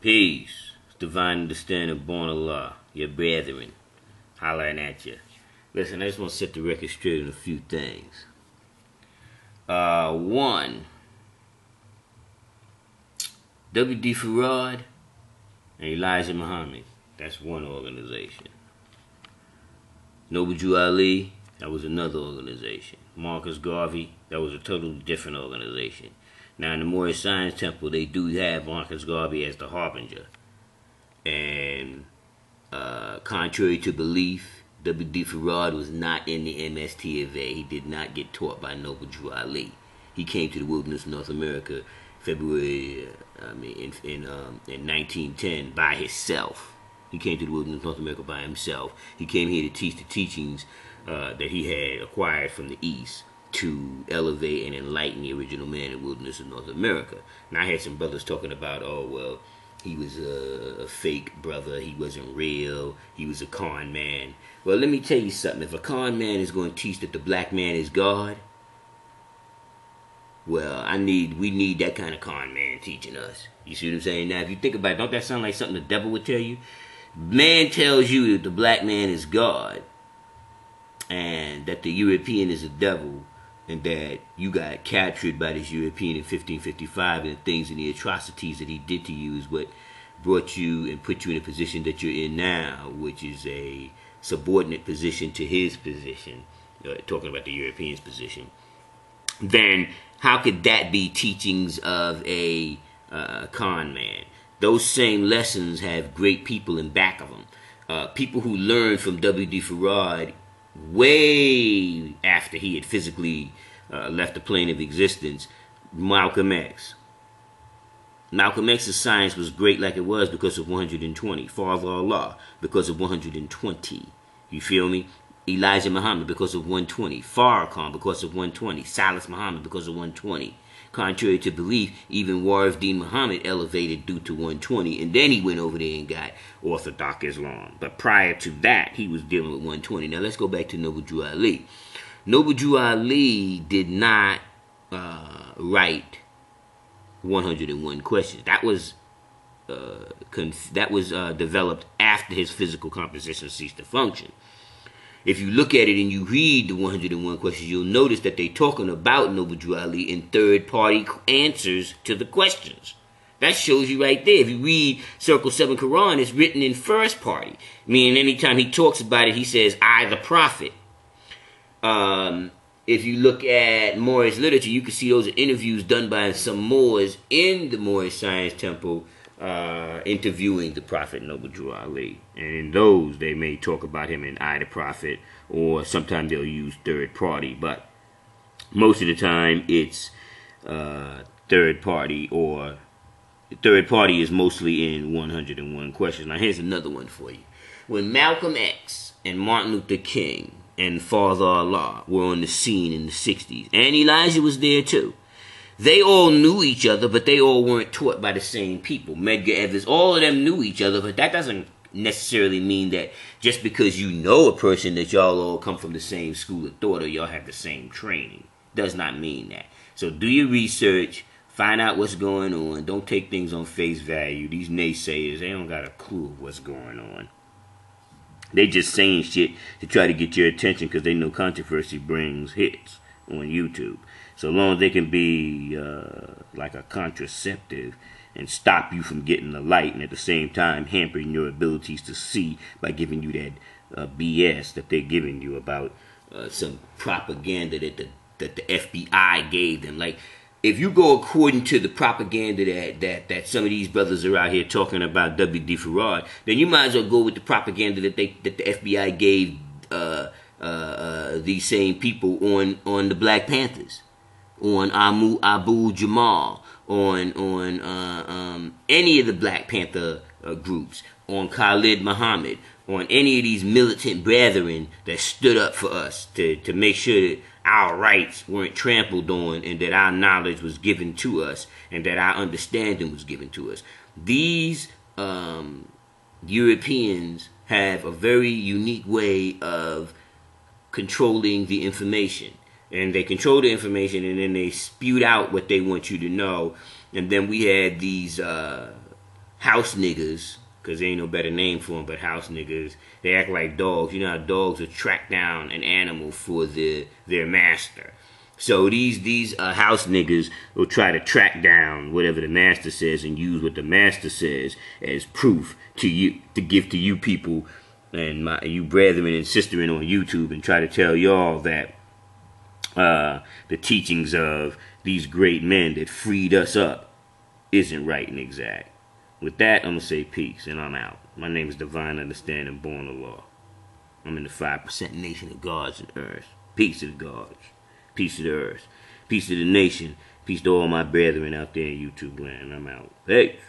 Peace. Divine understanding, born Allah. Your brethren. Hollering at you. Listen, I just want to set the record straight on a few things. One, W.D. Farad and Elijah Muhammad. That's one organization. Noble Jew Ali, that was another organization. Marcus Garvey, that was a totally different organization. Now in the Moorish Science Temple, they do have Marcus Garvey as the harbinger. And contrary to belief, W.D. Farad was not in the MST of A. He did not get taught by Noble Jew Ali. He came to the wilderness of North America in 1910 by himself. He came to the wilderness of North America by himself. He came here to teach the teachings that he had acquired from the East to elevate and enlighten the original man in the wilderness of North America. Now I had some brothers talking about, oh well, he was a fake brother, he wasn't real, he was a con man. Well, let me tell you something. If a con man is going to teach that the black man is God, well, we need that kind of con man teaching us. You see what I'm saying? Now, if you think about it, don't that sound like something the devil would tell you? Man tells you that the black man is God, and that the European is a devil, and that you got captured by this European in 1555, and the things and the atrocities that he did to you is what brought you and put you in a position that you're in now, which is a subordinate position to his position, talking about the European's position. Then how could that be teachings of a con man? Those same lessons have great people in back of them. People who learned from W.D. Farad way after he had physically left the plane of existence. Malcolm X. Malcolm X's science was great like it was because of 120. Father Allah, because of 120. You feel me? Elijah Muhammad, because of 120. Farrakhan, because of 120. Salis Muhammad, because of 120. Contrary to belief, even Warif Muhammad elevated due to 120, and then he went over there and got Orthodox Islam. But prior to that, he was dealing with 120. Now let's go back to Noble Jew Ali. Noble Jew Ali did not write 101 questions. That was developed after his physical composition ceased to function. If you look at it and you read the 101 questions, you'll notice that they're talking about Noble Jew Ali in third-party answers to the questions. That shows you right there. If you read Circle 7 Quran, it's written in first party. Meaning anytime he talks about it, he says, I the Prophet. If you look at Moorish literature, you can see those interviews done by some Moors in the Moorish Science Temple interviewing the Prophet Noble Jew Ali. And in those, they may talk about him in I the Prophet, or sometimes they'll use third party, but most of the time it's third party, or third party is mostly in 101 questions. Now here's another one for you. When Malcolm X and Martin Luther King and Father Allah were on the scene in the 60s, and Elijah was there too, they all knew each other, but they all weren't taught by the same people. Medgar Evers, all of them knew each other, but that doesn't necessarily mean that just because you know a person that y'all all come from the same school of thought or y'all have the same training. Does not mean that. So do your research, find out what's going on. Don't take things on face value. These naysayers, they don't got a clue what's going on. They just saying shit to try to get your attention because they know controversy brings hits on YouTube. So long as they can be like a contraceptive and stop you from getting the light, and at the same time hampering your abilities to see by giving you that BS that they're giving you about some propaganda that the FBI gave them. Like, if you go according to the propaganda that some of these brothers are out here talking about W.D. Farad, then you might as well go with the propaganda that the FBI gave these same people on the Black Panthers, on Abu Jamal, on any of the Black Panther groups, on Khalid Muhammad, on any of these militant brethren that stood up for us to make sure that our rights weren't trampled on, and that our knowledge was given to us, and that our understanding was given to us. These Europeans have a very unique way of controlling the information. And they control the information, and then they spewed out what they want you to know. And then we had these house niggas, because there ain't no better name for them but house niggas. They act like dogs. You know how dogs will track down an animal for their master. So these house niggas will try to track down whatever the master says and use what the master says as proof to you, to give to you people and you brethren and sisterin on YouTube, and try to tell y'all that the teachings of these great men that freed us up isn't right and exact. With that, I'm going to say peace, and I'm out. My name is Divine Understanding, born of law. I'm in the 5% nation of gods and earth. Peace to the gods. Peace to the earth. Peace to the nation. Peace to all my brethren out there in YouTube land. I'm out. Peace.